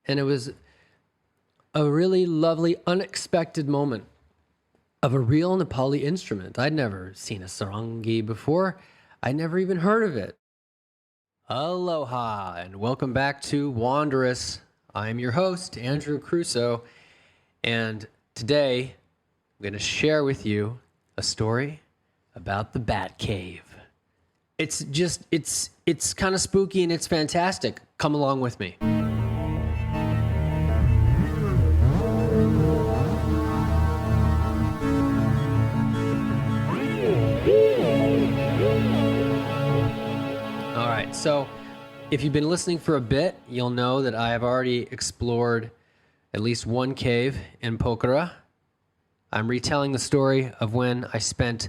And it was a really lovely, unexpected moment of a real Nepali instrument. I'd never seen a sarangi before. I'd never even heard of it. Aloha, and welcome back to Wanderous. I'm your host, Andrew Crusoe, and today I'm going to share with you a story about the Bat Cave. It's kind of spooky and it's fantastic. Come along with me. All right, so if you've been listening for a bit, you'll know that I have already explored at least one cave in Pokhara. I'm retelling the story of when I spent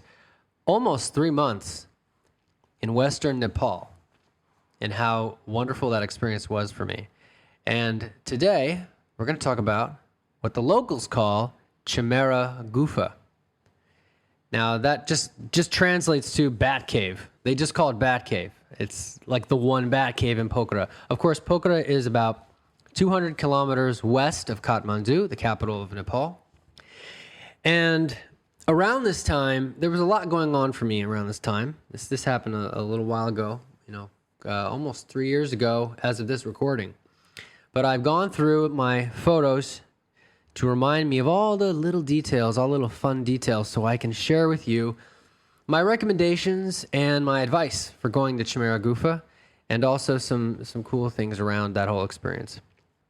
almost 3 months in western Nepal and how wonderful that experience was for me. And today, we're going to talk about what the locals call Chamero Gufa. Now, that just translates to Bat Cave. They just call it Bat Cave. It's like the one Bat Cave in Pokhara. Of course, Pokhara is about 200 kilometers west of Kathmandu, the capital of Nepal. And around this time, there was a lot going on for me around this time. This happened a little while ago, almost 3 years ago as of this recording. But I've gone through my photos to remind me of all the little details, all little fun details, so I can share with you my recommendations and my advice for going to Chamero Gufa, and also some cool things around that whole experience.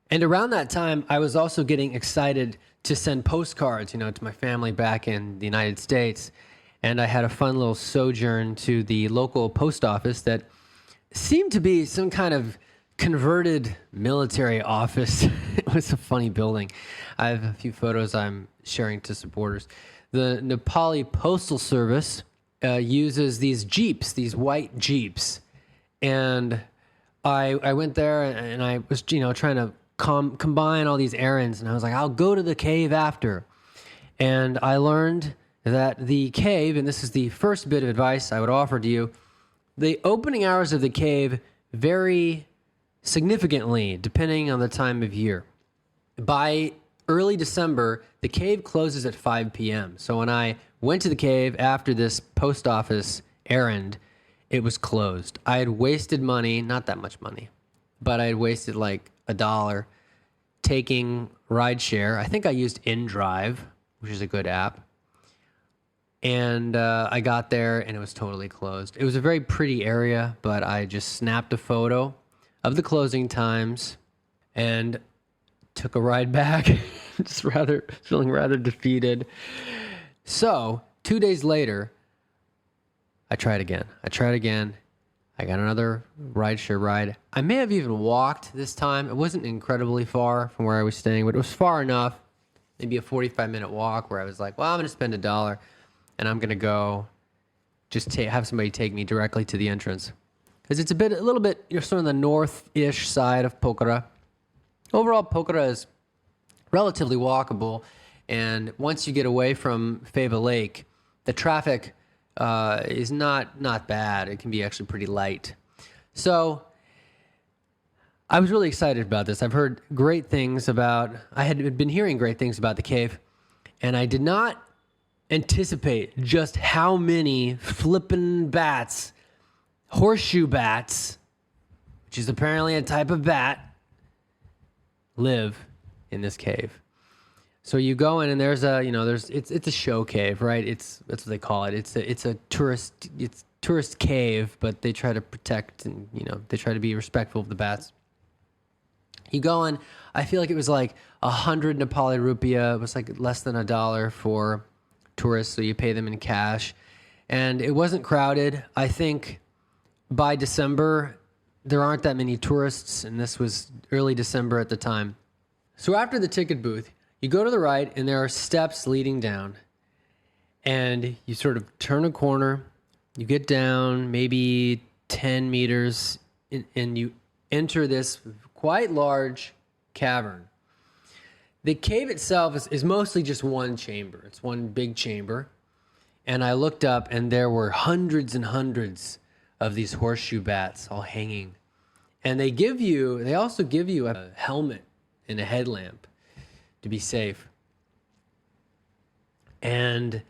And around that time, I was also getting excited to send postcards, to my family back in the United States. And I had a fun little sojourn to the local post office that seemed to be some kind of converted military office. It was a funny building. I have a few photos I'm sharing to supporters. The Nepali Postal Service uses these Jeeps, these white Jeeps. And I went there and I was, trying to combine all these errands. And I was like, I'll go to the cave after. And I learned that the cave, and this is the first bit of advice I would offer to you, the opening hours of the cave vary significantly depending on the time of year. By early December, the cave closes at 5 p.m. So when I went to the cave after this post office errand, it was closed. I had wasted money, not that much money, but I had wasted like $1 taking rideshare. I think I used InDrive, which is a good app. And I got there and it was totally closed. It was a very pretty area, but I just snapped a photo of the closing times and took a ride back, just feeling rather defeated. So 2 days later, I tried again. I got another rideshare ride. I may have even walked this time. It wasn't incredibly far from where I was staying, but it was far enough, maybe a 45-minute walk where I was like, well, I'm going to spend $1 and I'm going to go just have somebody take me directly to the entrance. Because it's a little bit, sort of the north-ish side of Pokhara. Overall, Pokhara is relatively walkable, and once you get away from Feva Lake, the traffic is not bad. It can be actually pretty light. So I was really excited about this. I've heard great things I had been hearing great things about the cave, and I did not anticipate just how many flippin' bats, horseshoe bats, which is apparently a type of bat, live in this cave. So you go in and there's it's a show cave, right? That's what they call it. It's a tourist cave, but they try to protect and they try to be respectful of the bats. You go in, I feel like it was like 100 Nepali rupiah. It was like less than $1 for tourists, so you pay them in cash. And it wasn't crowded. I think by December there aren't that many tourists, and this was early December at the time. So after the ticket booth, you go to the right, and there are steps leading down. And you sort of turn a corner, you get down maybe 10 meters, and you enter this quite large cavern. The cave itself is mostly just one chamber. It's one big chamber. And I looked up, and there were hundreds and hundreds of these horseshoe bats all hanging. And they also give you a helmet in a headlamp to be safe. And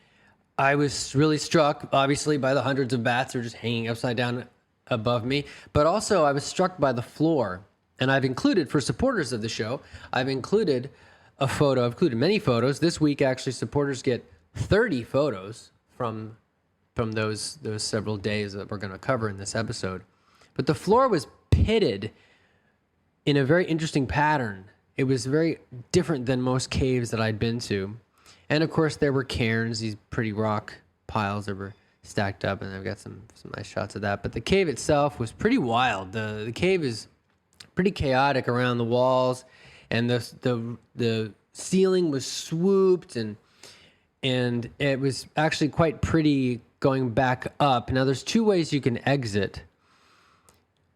I was really struck, obviously, by the hundreds of bats that were just hanging upside down above me. But also, I was struck by the floor. And I've included, for supporters of the show, I've included a photo. I've included many photos. This week, actually, supporters get 30 photos from those several days that we're going to cover in this episode. But the floor was pitted in a very interesting pattern. It was very different than most caves that I'd been to. And of course, there were cairns, these pretty rock piles that were stacked up, and I've got some nice shots of that. But the cave itself was pretty wild. The cave is pretty chaotic around the walls, and the ceiling was swooped, and it was actually quite pretty going back up. Now, there's two ways you can exit,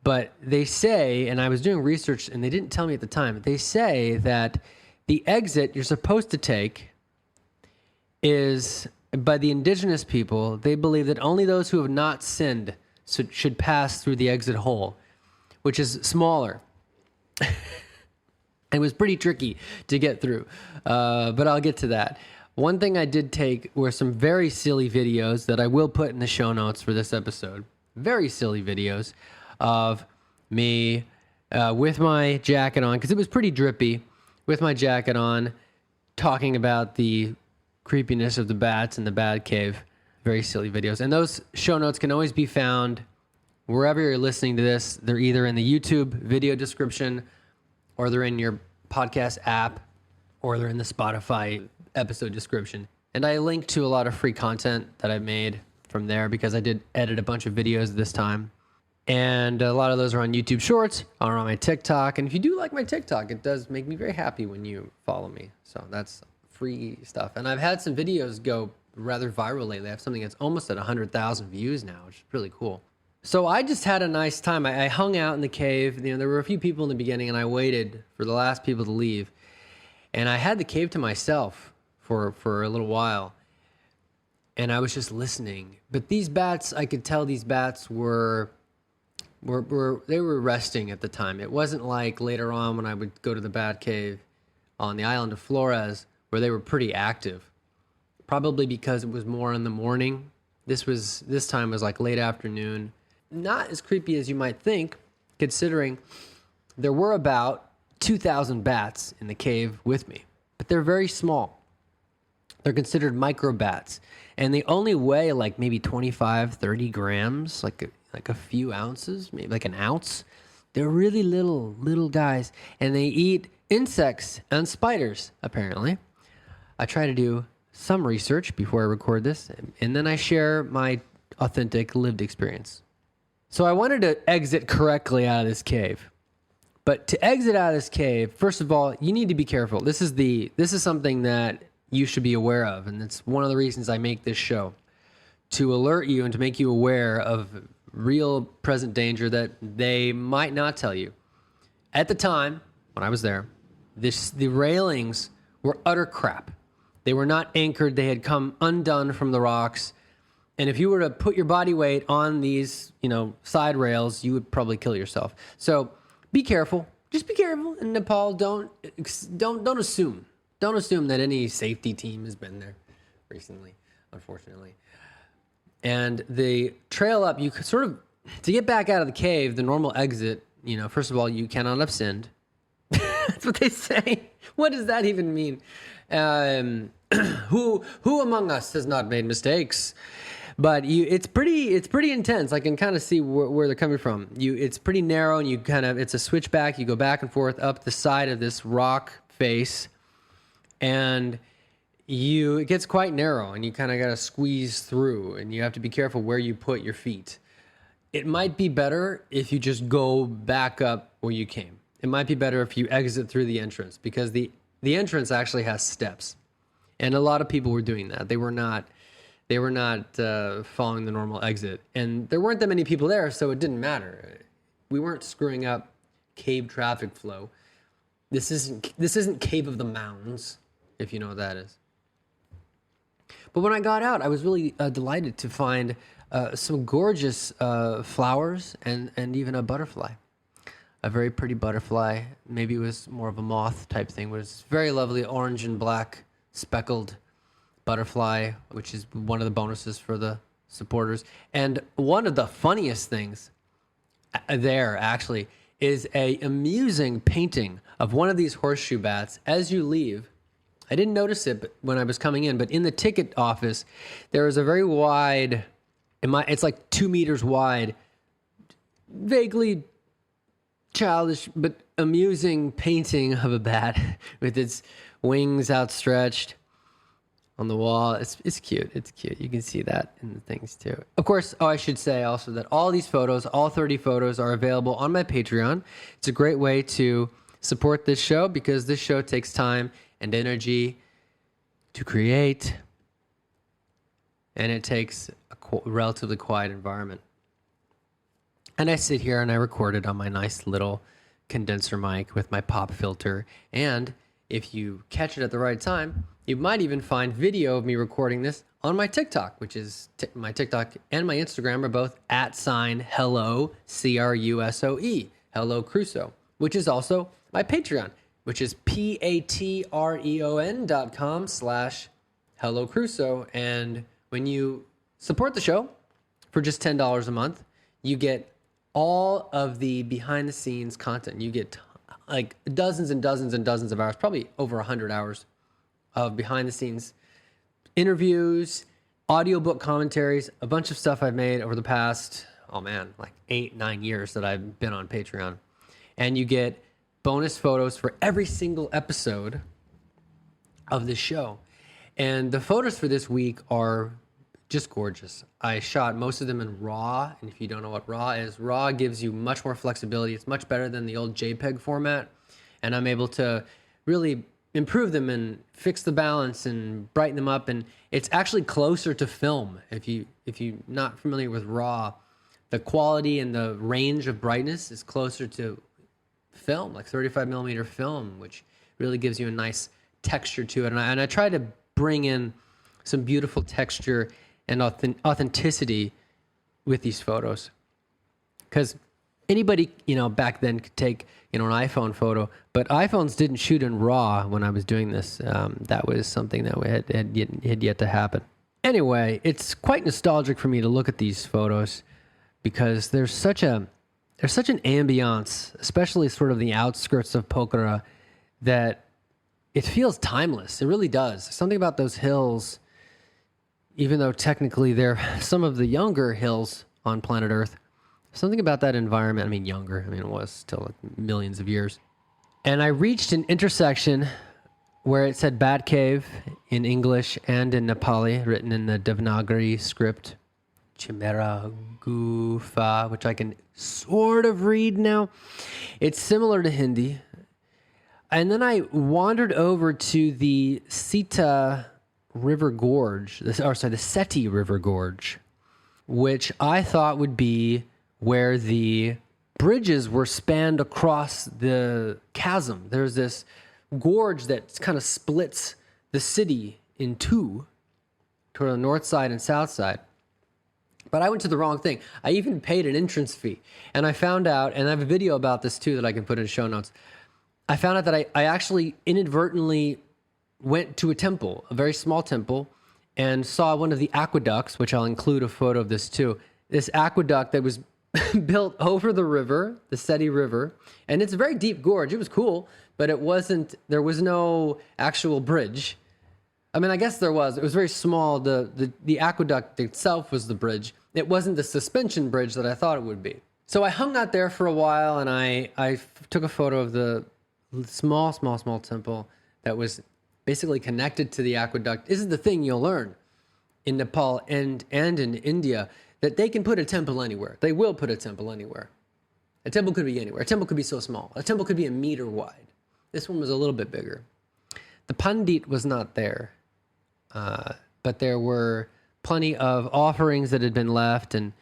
but they say, and I was doing research, and they didn't tell me at the time, but they say that the exit you're supposed to take is, by the indigenous people, they believe that only those who have not sinned should pass through the exit hole, which is smaller. It was pretty tricky to get through, but I'll get to that. One thing I did take were some very silly videos that I will put in the show notes for this episode. Very silly videos of me with my jacket on, because it was pretty drippy, with my jacket on, talking about the creepiness of the bats in the Bat Cave. Very silly videos. And those show notes can always be found wherever you're listening to this. They're either in the YouTube video description, or they're in your podcast app, or they're in the Spotify episode description. And I link to a lot of free content that I've made from there, because I did edit a bunch of videos this time. And a lot of those are on YouTube Shorts, or on my TikTok. And if you do like my TikTok, it does make me very happy when you follow me. So that's free stuff. And I've had some videos go rather viral lately. I have something that's almost at 100,000 views now, which is really cool. So I just had a nice time. I hung out in the cave. You know, there were a few people in the beginning, and I waited for the last people to leave. And I had the cave to myself for a little while. And I was just listening. But these bats, I could tell these bats were resting at the time. It wasn't like later on when I would go to the Bat Cave on the island of Flores, where they were pretty active, probably because it was more in the morning. This time was like late afternoon. Not as creepy as you might think, considering there were about 2,000 bats in the cave with me, but they're very small. They're considered micro bats, and they only weigh like maybe 25, 30 grams, like a few ounces, maybe like an ounce. They're really little guys, and they eat insects and spiders, apparently. I try to do some research before I record this, and then I share my authentic lived experience. So I wanted to exit correctly out of this cave. But to exit out of this cave, first of all, you need to be careful. This is something that you should be aware of, and it's one of the reasons I make this show, to alert you and to make you aware of real present danger that they might not tell you. At the time, when I was there, the railings were utter crap. They were not anchored. They had come undone from the rocks. And if you were to put your body weight on these, side rails, you would probably kill yourself. So be careful. Just be careful. In Nepal, don't assume. Don't assume that any safety team has been there recently, unfortunately. And the trail up, you sort of, to get back out of the cave, the normal exit, first of all, you cannot have sinned. That's what they say. What does that even mean? Who among us has not made mistakes? But it's pretty intense. I can kind of see where they're coming from. It's pretty narrow, and it's a switchback. You go back and forth up the side of this rock face, and it gets quite narrow, and you kind of got to squeeze through, and you have to be careful where you put your feet. It might be better if you just go back up where you came. It might be better if you exit through the entrance, because the entrance actually has steps, and a lot of people were doing that. They were not following the normal exit, and there weren't that many people there, so it didn't matter. We weren't screwing up cave traffic flow. This isn't Cave of the Mounds, if you know what that is. But when I got out, I was really delighted to find some gorgeous flowers and even a butterfly. a very pretty butterfly. Maybe it was more of a moth type thing, but it's very lovely orange and black speckled butterfly, which is one of the bonuses for the supporters. And one of the funniest things there actually is a amusing painting of one of these horseshoe bats as you leave. I didn't notice it when I was coming in, but in the ticket office, there is a very wide, it's like 2 meters wide, vaguely childish but amusing painting of a bat with its wings outstretched on the wall. It's cute. It's cute. You can see that in the things too. Of course, I should say also that all these photos, all 30 photos, are available on my Patreon. It's a great way to support this show because this show takes time and energy to create, and it takes a relatively quiet environment. And I sit here and I record it on my nice little condenser mic with my pop filter. And if you catch it at the right time, you might even find video of me recording this on my TikTok, which is my TikTok and my Instagram are both @hello, CRUSOE, Hello Crusoe, which is also my Patreon, which is patreon.com/Hello Crusoe. And when you support the show for just $10 a month, you get all of the behind the scenes content. You get like dozens and dozens and dozens of hours, probably over 100 hours of behind the scenes interviews, audiobook commentaries, a bunch of stuff I've made over the past, like 8-9 years that I've been on Patreon. And you get bonus photos for every single episode of this show. And the photos for this week are just gorgeous. I shot most of them in RAW, and if you don't know what RAW is, RAW gives you much more flexibility. It's much better than the old JPEG format, and I'm able to really improve them and fix the balance and brighten them up, and it's actually closer to film. If you're not familiar with RAW, the quality and the range of brightness is closer to film, like 35 millimeter film, which really gives you a nice texture to it. And I try to bring in some beautiful texture and authenticity with these photos, because anybody, back then could take, an iPhone photo, but iPhones didn't shoot in RAW when I was doing this. That was something that had yet to happen. Anyway, it's quite nostalgic for me to look at these photos because there's such an ambiance, especially sort of the outskirts of Pokhara, that it feels timeless. It really does. Something about those hills, even though technically they're some of the younger hills on planet Earth, something about that environment, it was still like millions of years. And I reached an intersection where it said Bat Cave in English and in Nepali, written in the Devanagari script, Chamero Gufa, which I can sort of read now. It's similar to Hindi. And then I wandered over to the the Seti River Gorge, which I thought would be where the bridges were spanned across the chasm. There's this gorge that kind of splits the city in two, toward the north side and south side. But I went to the wrong thing. I even paid an entrance fee. And I found out, and I have a video about this too that I can put in show notes. I found out that I actually inadvertently went to a temple, a very small temple, and saw one of the aqueducts, which I'll include a photo of this too. This aqueduct that was built over the river, the Seti River, and it's a very deep gorge. It was cool, but there was no actual bridge. I guess there was. It was very small. The aqueduct itself was the bridge. It wasn't the suspension bridge that I thought it would be. So I hung out there for a while, and I took a photo of the small temple that was basically connected to the aqueduct. This is the thing you'll learn in Nepal and in India, that they can put a temple anywhere. They will put a temple anywhere. A temple could be anywhere. A temple could be so small. A temple could be a meter wide. This one was a little bit bigger. The Pandit was not there, but there were plenty of offerings that had been left, and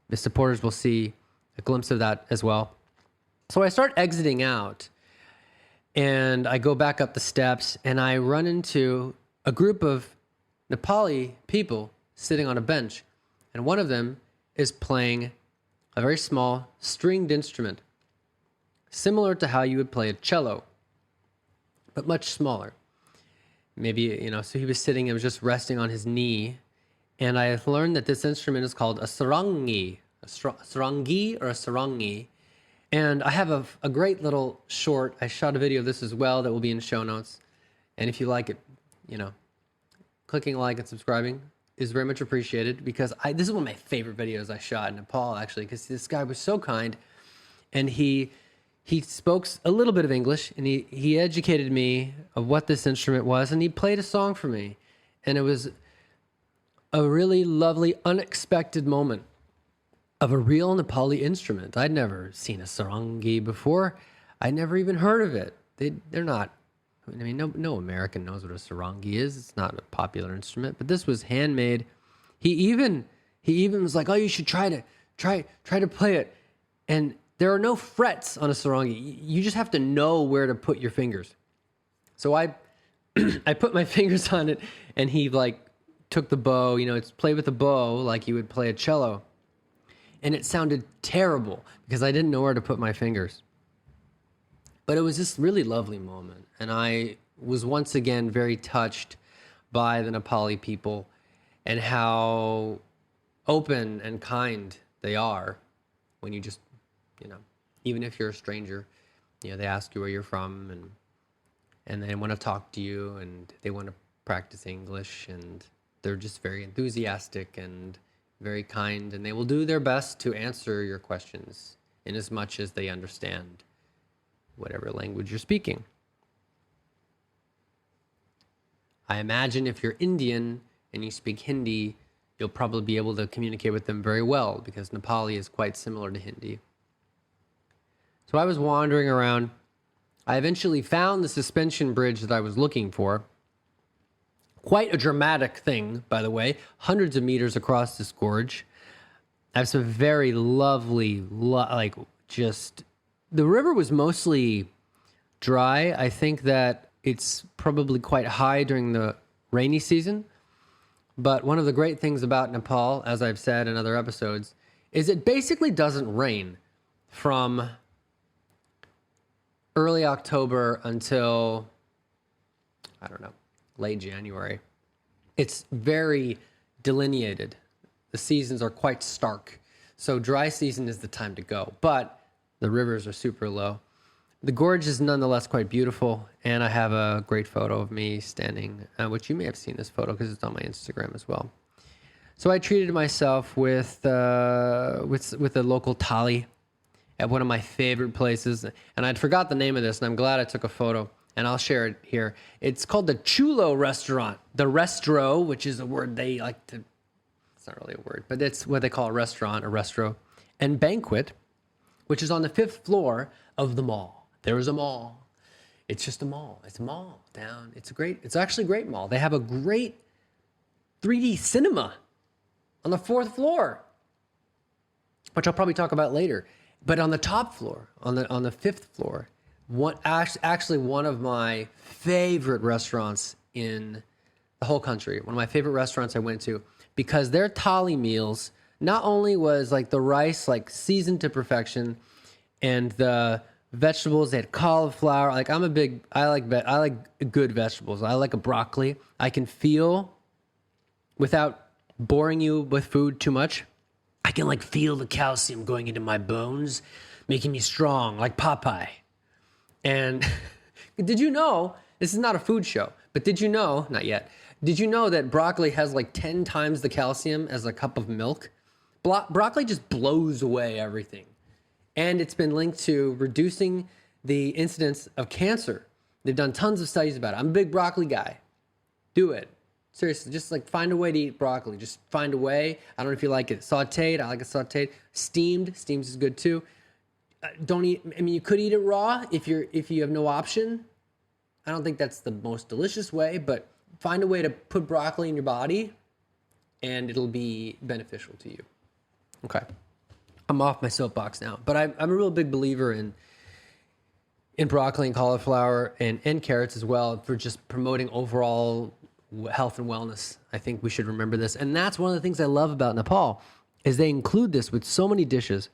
the supporters will see a glimpse of that as well. So I start exiting out, and I go back up the steps, and I run into a group of Nepali people sitting on a bench. And one of them is playing a very small stringed instrument, similar to how you would play a cello, but much smaller. Maybe, so he was sitting and was just resting on his knee. And I learned that this instrument is called a sarangi, sarangi or a sarangi. And I have a great little short. I shot a video of this as well that will be in show notes. And if you like it, clicking like and subscribing is very much appreciated, because this is one of my favorite videos I shot in Nepal, actually, because this guy was so kind, and he spoke a little bit of English, and he educated me of what this instrument was, and he played a song for me. And it was a really lovely, unexpected moment of a real Nepali instrument. I'd never seen a sarangi before. I'd never even heard of it. They're not, no American knows what a sarangi is. It's not a popular instrument, but this was handmade. He even was like, "Oh, you should try to play it." And there are no frets on a sarangi. You just have to know where to put your fingers. So I put my fingers on it, and he took the bow, it's play with the bow like you would play a cello. And it sounded terrible because I didn't know where to put my fingers. But it was this really lovely moment. And I was once again very touched by the Nepali people and how open and kind they are when you just, even if you're a stranger, they ask you where you're from, and they want to talk to you, and they want to practice English, and they're just very enthusiastic and very kind, and they will do their best to answer your questions in as much as they understand whatever language you're speaking. I imagine if you're Indian and you speak Hindi, you'll probably be able to communicate with them very well, because Nepali is quite similar to Hindi. So I was wandering around. I eventually found the suspension bridge that I was looking for. Quite a dramatic thing, by the way, hundreds of meters across this gorge. I have some very lovely, the river was mostly dry. I think that it's probably quite high during the rainy season. But one of the great things about Nepal, as I've said in other episodes, is it basically doesn't rain from early October until, late January. It's very delineated. The seasons are quite stark. So dry season is the time to go, but the rivers are super low. The gorge is nonetheless quite beautiful, and I have a great photo of me standing, which you may have seen this photo because it's on my Instagram as well. So I treated myself with a local thali at one of my favorite places, and I'd forgot the name of this, and I'm glad I took a photo, and I'll share it here. It's called the Chulo restaurant. The restro, which is a word they like to, it's not really a word, but it's what they call a restaurant, a restro, and banquet, which is on the 5th floor of the mall. There is a mall. It's just a mall. It's a mall down. It's actually a great mall. They have a great 3D cinema on the 4th floor, which I'll probably talk about later. But on the top floor, on the 5th floor, actually one of my favorite restaurants in the whole country, one of my favorite restaurants I went to, because their thali meals, not only was the rice seasoned to perfection, and the vegetables, they had cauliflower. I like good vegetables. I like a broccoli. I can feel, without boring you with food too much, I can feel the calcium going into my bones, making me strong, like Popeye. And did you know, this is not a food show, but did you know, not yet, did you know that broccoli has 10 times the calcium as a cup of milk? Broccoli just blows away everything. And it's been linked to reducing the incidence of cancer. They've done tons of studies about it. I'm a big broccoli guy. Do it. Seriously, just find a way to eat broccoli. Just find a way. I don't know if you like it sauteed. I like it sauteed. Steamed. Steamed is good too. Don't eat. You could eat it raw if you have no option. I don't think that's the most delicious way, but find a way to put broccoli in your body, and it'll be beneficial to you. Okay. I'm off my soapbox now, but I'm a real big believer in broccoli and cauliflower and carrots as well, for just promoting overall health and wellness. I think we should remember this. And that's one of the things I love about Nepal, is they include this with so many dishes.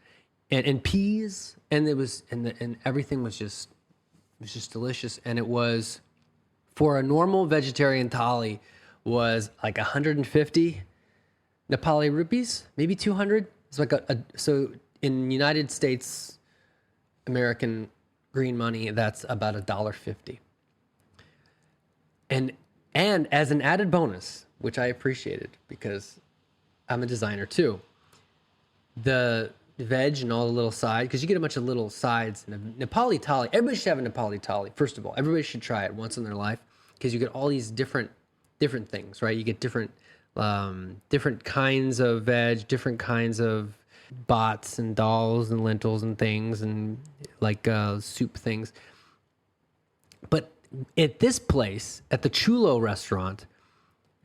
and peas, and and everything was just delicious. And it was, for a normal vegetarian thali, was like 150 Nepali rupees, maybe 200. It's like so in United States American green money, that's about $1.50. And as an added bonus, which I appreciated because I'm a designer too, the veg and all the little sides, because you get a bunch of little sides in a Nepali thali. Everybody should have a Nepali thali. First of all, everybody should try it once in their life, because you get all these different things, right? You get different kinds of veg, different kinds of bats and dals and lentils and things, and like soup things. But at this place, at the Chulo restaurant,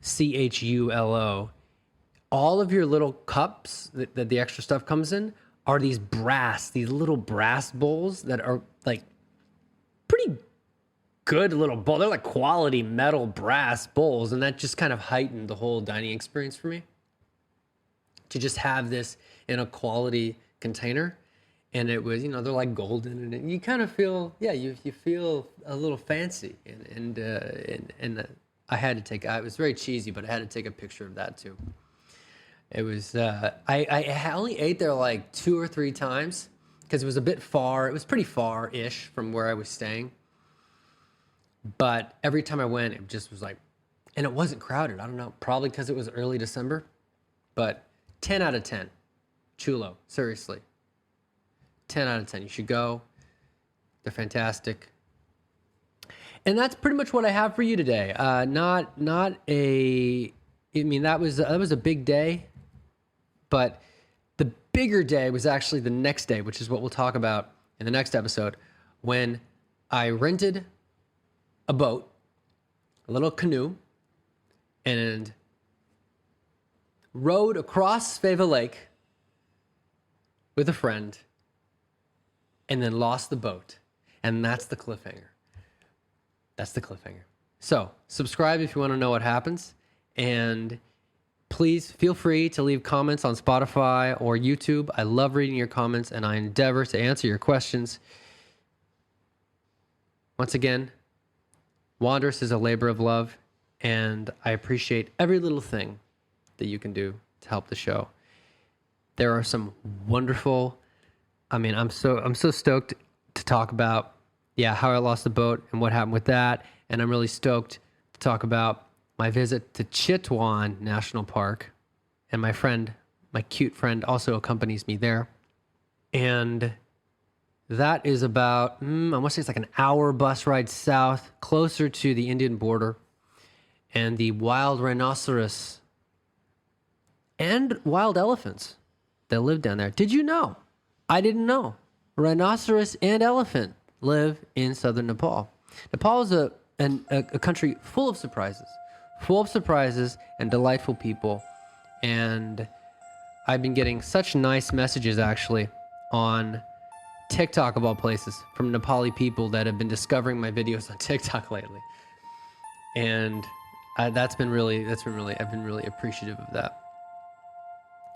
CHULO, all of your little cups that the extra stuff comes in are these little brass bowls that are like pretty good little bowl. They're like quality metal brass bowls, and that just kind of heightened the whole dining experience for me, to just have this in a quality container. And it was, they're like golden, and you kind of feel, you feel a little fancy. And I had to take, it was very cheesy, but I had to take a picture of that too. It was, I only ate there like 2 or 3 times, because it was a bit far. It was pretty far-ish from where I was staying. But every time I went, it just was like, and it wasn't crowded. I don't know, probably because it was early December, but 10 out of 10. Chulo, seriously. 10 out of 10. You should go. They're fantastic. And that's pretty much what I have for you today. That was a big day, but the bigger day was actually the next day, which is what we'll talk about in the next episode, when I rented a boat, a little canoe, and rowed across Sveva Lake with a friend, and then lost the boat. And that's the cliffhanger. So subscribe if you want to know what happens. And please feel free to leave comments on Spotify or YouTube. I love reading your comments, and I endeavor to answer your questions. Once again, Wanderers is a labor of love, and I appreciate every little thing that you can do to help the show. There are some wonderful, I'm so stoked to talk about, how I lost the boat and what happened with that. And I'm really stoked to talk about my visit to Chitwan National Park. And my cute friend, also accompanies me there. And that is about, I want to say it's like an hour bus ride south, closer to the Indian border. And the wild rhinoceros and wild elephants that live down there. Did you know? I didn't know. Rhinoceros and elephant live in southern Nepal. Nepal is a country full of surprises and delightful people. And I've been getting such nice messages, actually, on TikTok of all places, from Nepali people that have been discovering my videos on TikTok lately. And I've been really appreciative of that.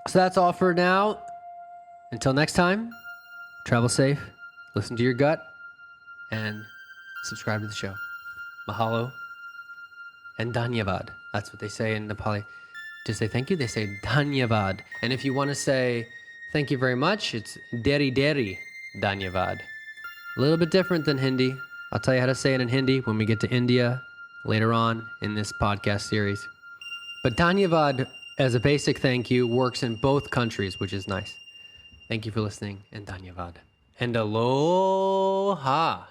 So that's all for now. Until next time, travel safe, listen to your gut, and subscribe to the show. Mahalo and dhanyavad. That's what they say in Nepali. To say thank you, they say dhanyavad. And if you want to say thank you very much, it's deri deri dhanyavad. A little bit different than Hindi. I'll tell you how to say it in Hindi when we get to India later on in this podcast series. But dhanyavad, as a basic thank you, works in both countries, which is nice. Thank you for listening, and dhanyavad. And aloha.